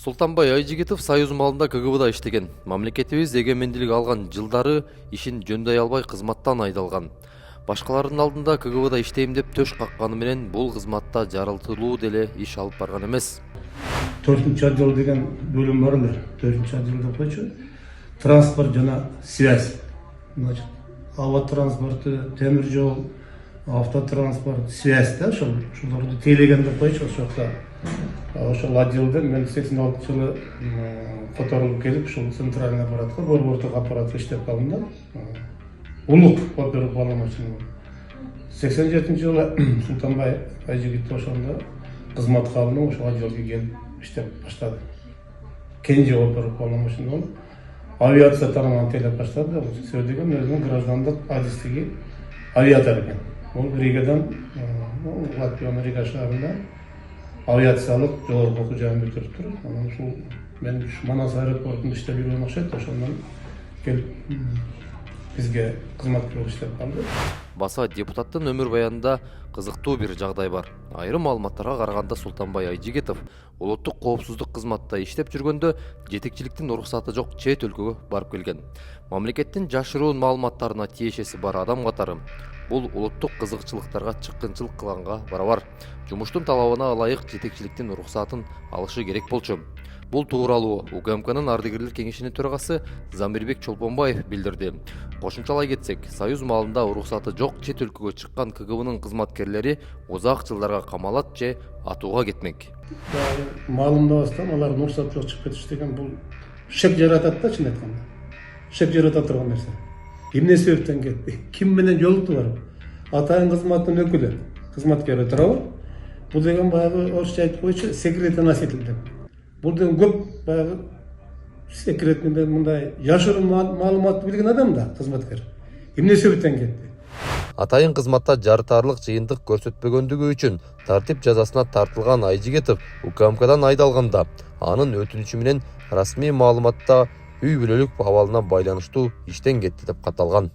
Султанбай Айжигитов Союз малында КГБда иштеген. Мамлекетибиз эгемендүүлүк алган жылдары ишин жөндөй албай кызматтан айдалган. Башкалардын алдында КГБда иштейм деп төш какканы менен бул кызматта жарылтылуу деле иш алып барган эмес. 4-отдел деген бөлім бар эле. 4-отделде койчу транспорт жана связь. Значит, аба транспорты, темир жол, автотранспорт, связь да, ошолорду тейлеген деп койчу ошол жакта. Ошол отделде мен 86-жылы которулуп келип, ушул центральный аппаратка, борбордук аппаратка иштеп калдым да. Улук оперуп баламачын. 87-жылы Султанбай Айжигитов ошондо кызматка алынып, ошол отделге келип иштеп баштады. Кенже оперуп баламачын болуп, авиация тармагын тейлеп баштады. Себеби деген өзүнүн граждандык адистиги авиатор экен. Бул Ригадан, Латвиянын Рига шаарында авиациялык жогорку окуу жайын бүтүрүп тур. Анан ушул мен Манас аэропортунда иштеп жүргөн окшойт, ошондон келип бизге кызматкер болуп иштеп калды. Баса депутаттын өмүр баянында кызыктуу бир жагдай бар. Айрым маалыматтарга караганда Султанбай Айжигитов улуттук коопсуздук кызматта иштеп жүргөндө жетекчиликтин уруксаты жок чет өлкөгө барып келген. Мамлекеттин жашыруун маалыматтарына тиешеси бар адам катары бул улуттук кызыкчылыктарга чыккынчылык кылганга барабар. Жумуштун талабына ылайык жетекчиликтин уруксатын алышы керек болчу. Бул тууралуу УКМКнын ардыгерлер кеңешинин төрагасы Замирбек Чолпонбаев билдирди. Кошумчалай кетсек, Союз малында уруксаты жок чет өлкөгө чыккан КГБнын кызматкерлери узак жылдарга камалат же атууга кетмек. Маалымдабастан алардын уруксаты жок чыгып кетиш деген бул шек жаратат да, чын айтканда. Шек жарата турган нерсе. Эмне себептен кетти? Ким менен жолукту барып? Атайын кызматтын өкүлү, кызматкери туурабы? Бул деген баягы орусча айтып койчу секретный носитель деп. Бул деген көп баягы секретный мындай жашыруун маалыматты билген адам да, кызматкер. Эмне себептен кетти? Атайын кызматта жарытарлык жыйынтык көрсөтпөгөндүгү үчүн тартип жазасына тартылган Айжигитов УКМКдан айдалганда, анын өтүнүчү менен расмий маалыматта үй бүлөлүк абалына байланыштуу иштен кетти деп катталган.